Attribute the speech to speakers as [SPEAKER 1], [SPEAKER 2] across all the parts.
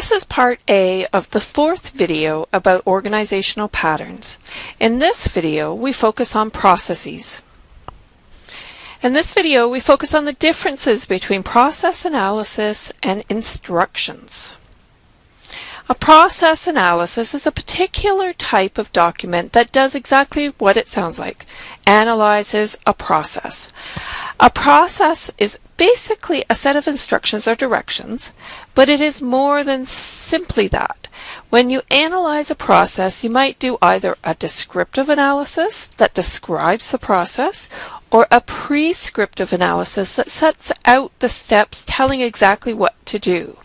[SPEAKER 1] This is part A of the fourth video about organizational patterns. In this video, we focus on processes. In this video, we focus on the differences between process analysis and instructions. A process analysis is a particular type of document that does exactly what it sounds like, analyzes a process. A process is basically a set of instructions or directions, but it is more than simply that. When you analyze a process, you might do either a descriptive analysis that describes the process, or a prescriptive analysis that sets out the steps telling exactly what to do.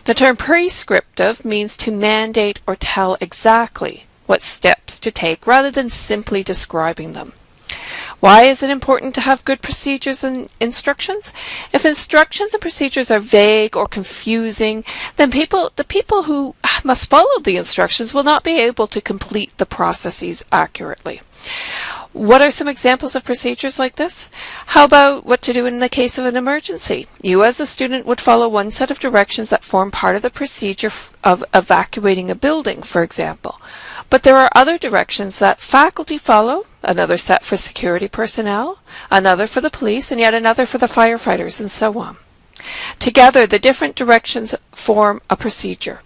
[SPEAKER 1] The term prescriptive means to mandate or tell exactly what steps to take rather than simply describing them. Why is it important to have good procedures and instructions? If instructions and procedures are vague or confusing, then the people who must follow the instructions will not be able to complete the processes accurately. What are some examples of procedures like this? How about what to do in the case of an emergency? You as a student would follow one set of directions that form part of the procedure of evacuating a building, for example. But there are other directions that faculty follow, another set for security personnel, another for the police, and yet another for the firefighters, and so on. Together, the different directions form a procedure.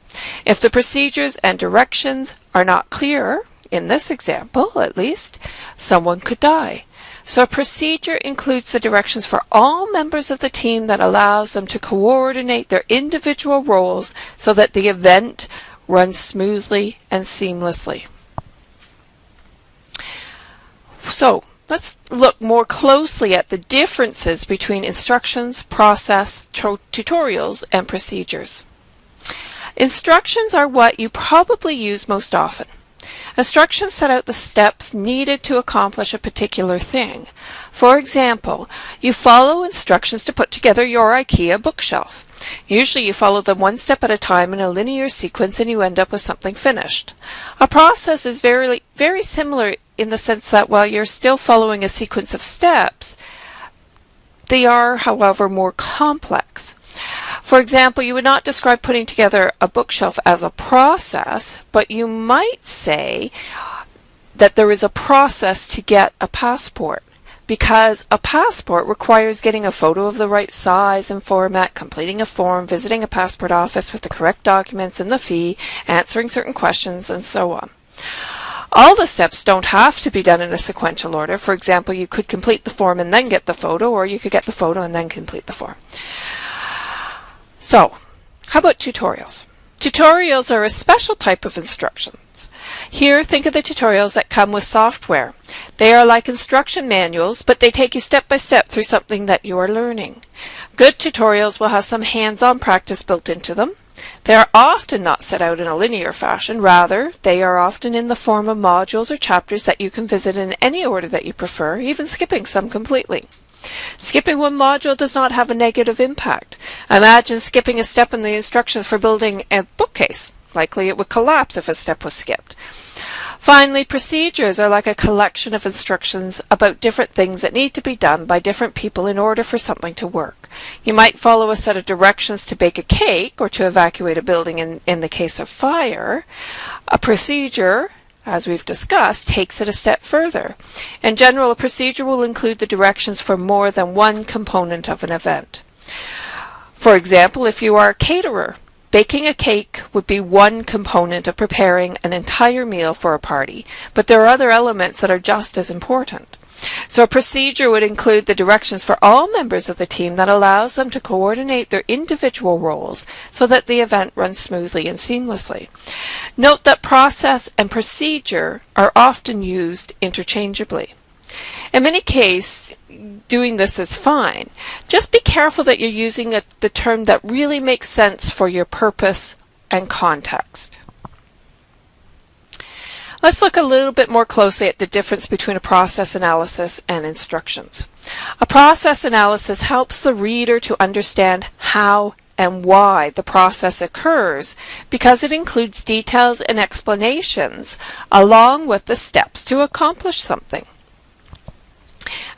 [SPEAKER 1] If the procedures and directions are not clear, in this example, at least, someone could die. So a procedure includes the directions for all members of the team that allows them to coordinate their individual roles so that the event runs smoothly and seamlessly. So let's look more closely at the differences between instructions, process, tutorials, and procedures. Instructions are what you probably use most often. Instructions set out the steps needed to accomplish a particular thing. For example, you follow instructions to put together your IKEA bookshelf. Usually you follow them one step at a time in a linear sequence and you end up with something finished. A process is very similar in the sense that while you're still following a sequence of steps, they are, however, more complex. For example, you would not describe putting together a bookshelf as a process, but you might say that there is a process to get a passport, because a passport requires getting a photo of the right size and format, completing a form, visiting a passport office with the correct documents and the fee, answering certain questions, and so on. All the steps don't have to be done in a sequential order. For example, you could complete the form and then get the photo, or you could get the photo and then complete the form. So, how about tutorials? Tutorials are a special type of instructions. Here, think of the tutorials that come with software. They are like instruction manuals, but they take you step by step through something that you are learning. Good tutorials will have some hands-on practice built into them. They are often not set out in a linear fashion. Rather, they are often in the form of modules or chapters that you can visit in any order that you prefer, even skipping some completely. Skipping one module does not have a negative impact. Imagine skipping a step in the instructions for building a bookcase. Likely it would collapse if a step was skipped. Finally, procedures are like a collection of instructions about different things that need to be done by different people in order for something to work. You might follow a set of directions to bake a cake or to evacuate a building in the case of fire. A procedure, as we've discussed, takes it a step further. In general, a procedure will include the directions for more than one component of an event. For example, if you are a caterer, baking a cake would be one component of preparing an entire meal for a party, but there are other elements that are just as important. So a procedure would include the directions for all members of the team that allows them to coordinate their individual roles so that the event runs smoothly and seamlessly. Note that process and procedure are often used interchangeably. In many cases, doing this is fine. Just be careful that you're using the term that really makes sense for your purpose and context. Let's look a little bit more closely at the difference between a process analysis and instructions. A process analysis helps the reader to understand how and why the process occurs because it includes details and explanations along with the steps to accomplish something.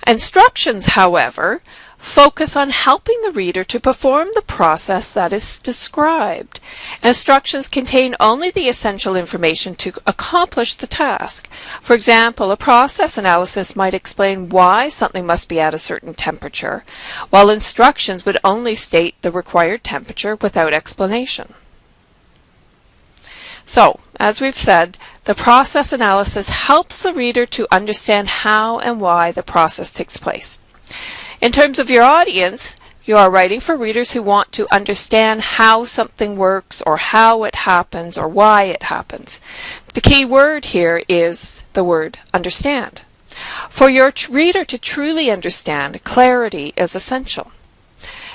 [SPEAKER 1] Instructions, however, focus on helping the reader to perform the process that is described. Instructions contain only the essential information to accomplish the task. For example, a process analysis might explain why something must be at a certain temperature, while instructions would only state the required temperature without explanation. So, as we've said, the process analysis helps the reader to understand how and why the process takes place. In terms of your audience, you are writing for readers who want to understand how something works or how it happens or why it happens. The key word here is the word understand. For your reader to truly understand, clarity is essential.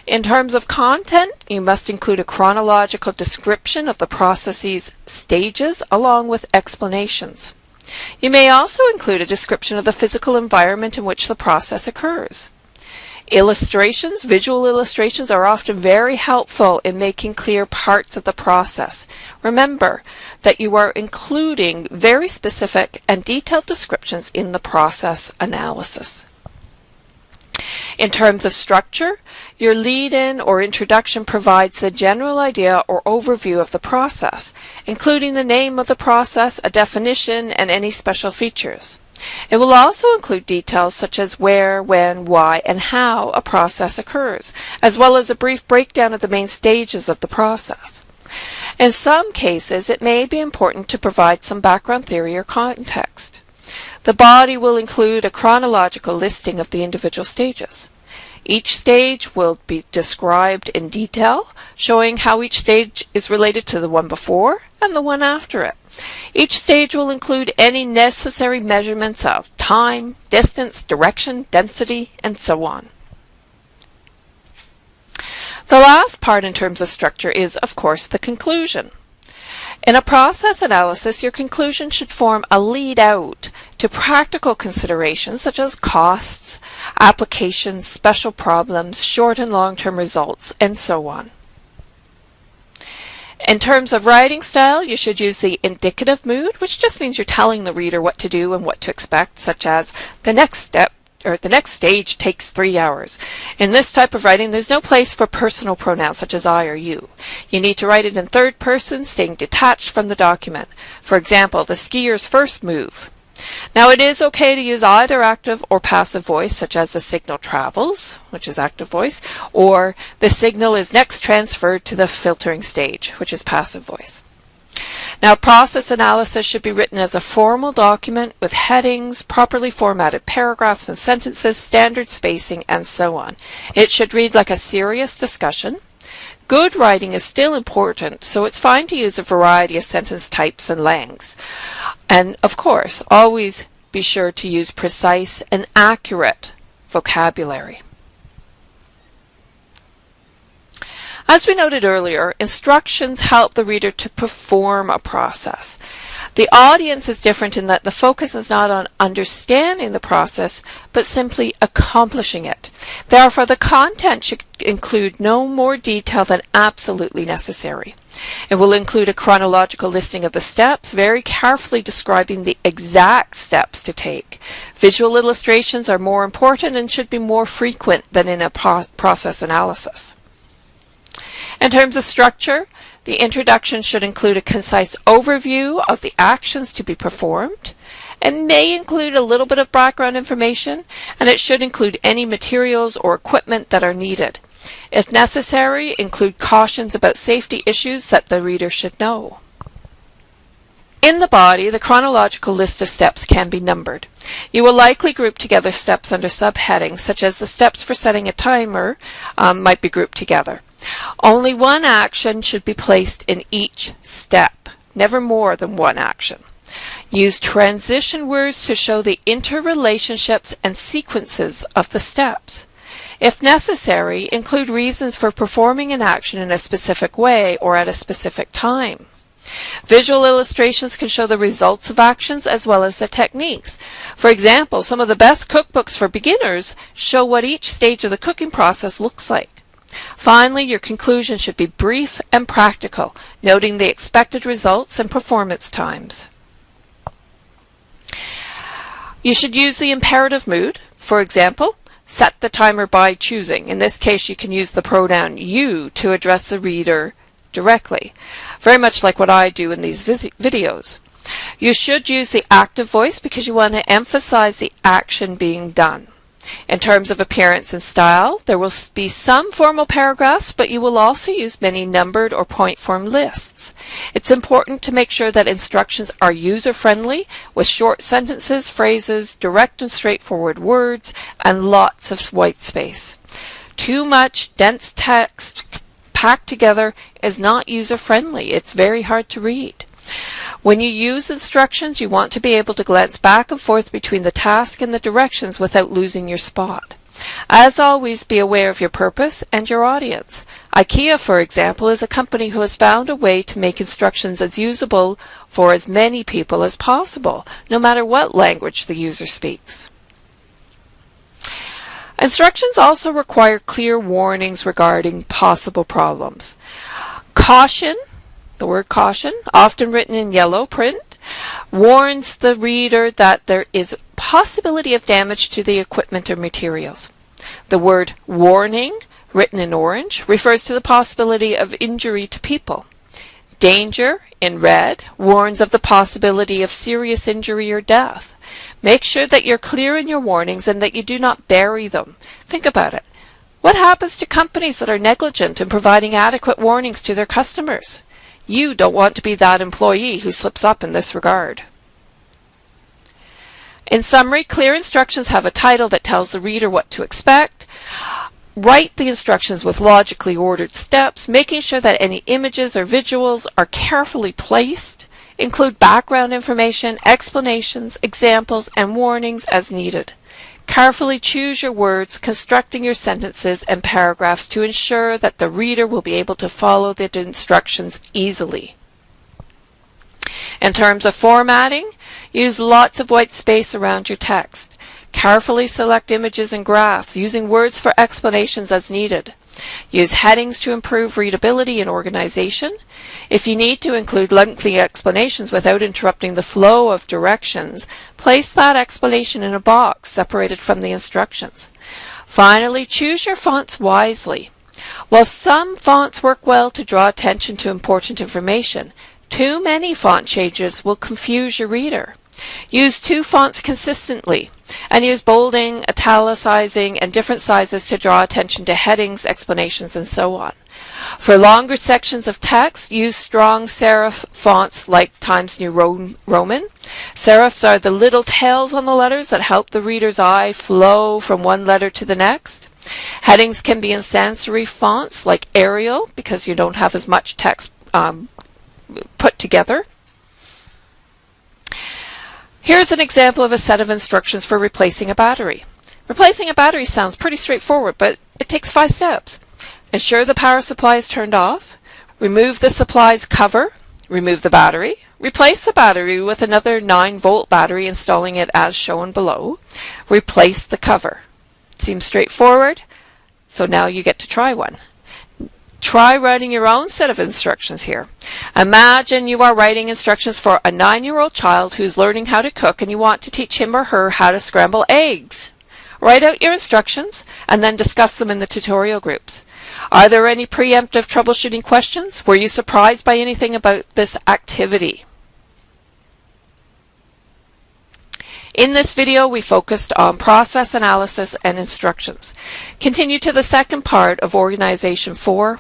[SPEAKER 1] In terms of content, you must include a chronological description of the process's stages along with explanations. You may also include a description of the physical environment in which the process occurs. Illustrations, visual illustrations, are often very helpful in making clear parts of the process. Remember that you are including very specific and detailed descriptions in the process analysis. In terms of structure, your lead-in or introduction provides the general idea or overview of the process, including the name of the process, a definition, and any special features. It will also include details such as where, when, why, and how a process occurs, as well as a brief breakdown of the main stages of the process. In some cases, it may be important to provide some background theory or context. The body will include a chronological listing of the individual stages. Each stage will be described in detail, showing how each stage is related to the one before and the one after it. Each stage will include any necessary measurements of time, distance, direction, density, and so on. The last part in terms of structure is, of course, the conclusion. In a process analysis, your conclusion should form a lead out to practical considerations such as costs, applications, special problems, short and long-term results, and so on. In terms of writing style, you should use the indicative mood, which just means you're telling the reader what to do and what to expect, such as the next step or the next stage takes 3 hours. In this type of writing, there's no place for personal pronouns such as I or you. You need to write it in third person, staying detached from the document. For example, the skier's first move. Now, it is okay to use either active or passive voice, such as the signal travels, which is active voice, or the signal is next transferred to the filtering stage, which is passive voice. Now, process analysis should be written as a formal document with headings, properly formatted paragraphs and sentences, standard spacing, and so on. It should read like a serious discussion. Good writing is still important, so it's fine to use a variety of sentence types and lengths. And, of course, always be sure to use precise and accurate vocabulary. As we noted earlier, instructions help the reader to perform a process. The audience is different in that the focus is not on understanding the process, but simply accomplishing it. Therefore, the content should include no more detail than absolutely necessary. It will include a chronological listing of the steps, very carefully describing the exact steps to take. Visual illustrations are more important and should be more frequent than in a process analysis. In terms of structure, the introduction should include a concise overview of the actions to be performed, and may include a little bit of background information, and it should include any materials or equipment that are needed. If necessary, include cautions about safety issues that the reader should know. In the body, the chronological list of steps can be numbered. You will likely group together steps under subheadings, such as the steps for setting a timer might be grouped together. Only one action should be placed in each step, never more than one action. Use transition words to show the interrelationships and sequences of the steps. If necessary, include reasons for performing an action in a specific way or at a specific time. Visual illustrations can show the results of actions as well as the techniques. For example, some of the best cookbooks for beginners show what each stage of the cooking process looks like. Finally, your conclusion should be brief and practical, noting the expected results and performance times. You should use the imperative mood. For example, Set the timer by choosing. In this case, you can use the pronoun you to address the reader directly, very much like what I do in these videos. You should use the active voice because you want to emphasize the action being done. In terms of appearance and style, there will be some formal paragraphs, but you will also use many numbered or point form lists. It's important to make sure that instructions are user-friendly with short sentences, phrases, direct and straightforward words, and lots of white space. Too much dense text packed together is not user-friendly. It's very hard to read. When you use instructions, you want to be able to glance back and forth between the task and the directions without losing your spot. As always, be aware of your purpose and your audience. IKEA, for example, is a company who has found a way to make instructions as usable for as many people as possible, no matter what language the user speaks. Instructions also require clear warnings regarding possible problems. Caution, the word caution, often written in yellow print, warns the reader that there is possibility of damage to the equipment or materials. The word warning, written in orange, refers to the possibility of injury to people. Danger, in red, warns of the possibility of serious injury or death. Make sure that you're clear in your warnings and that you do not bury them. Think about it. What happens to companies that are negligent in providing adequate warnings to their customers? You don't want to be that employee who slips up in this regard. In summary, clear instructions have a title that tells the reader what to expect. Write the instructions with logically ordered steps, making sure that any images or visuals are carefully placed. Include background information, explanations, examples, and warnings as needed. Carefully choose your words, constructing your sentences and paragraphs to ensure that the reader will be able to follow the instructions easily. In terms of formatting, use lots of white space around your text. Carefully select images and graphs, using words for explanations as needed. Use headings to improve readability and organization. If you need to include lengthy explanations without interrupting the flow of directions, place that explanation in a box separated from the instructions. Finally, choose your fonts wisely. While some fonts work well to draw attention to important information, too many font changes will confuse your reader. Use two fonts consistently and use bolding, italicizing, and different sizes to draw attention to headings, explanations, and so on. For longer sections of text, use strong serif fonts like Times New Roman. Serifs are the little tails on the letters that help the reader's eye flow from one letter to the next. Headings can be in sans serif fonts like Arial because you don't have as much text put together. Here's an example of a set of instructions for replacing a battery. Replacing a battery sounds pretty straightforward, but it takes 5 steps. Ensure the power supply is turned off. Remove the supply's cover. Remove the battery. Replace the battery with another 9-volt battery, installing it as shown below. Replace the cover. Seems straightforward, so now you get to try one. Try writing your own set of instructions here. Imagine you are writing instructions for a 9-year-old child who's learning how to cook and you want to teach him or her how to scramble eggs. Write out your instructions and then discuss them in the tutorial groups. Are there any preemptive troubleshooting questions? Were you surprised by anything about this activity? In this video, we focused on process analysis and instructions. Continue to the second part of Organization 4,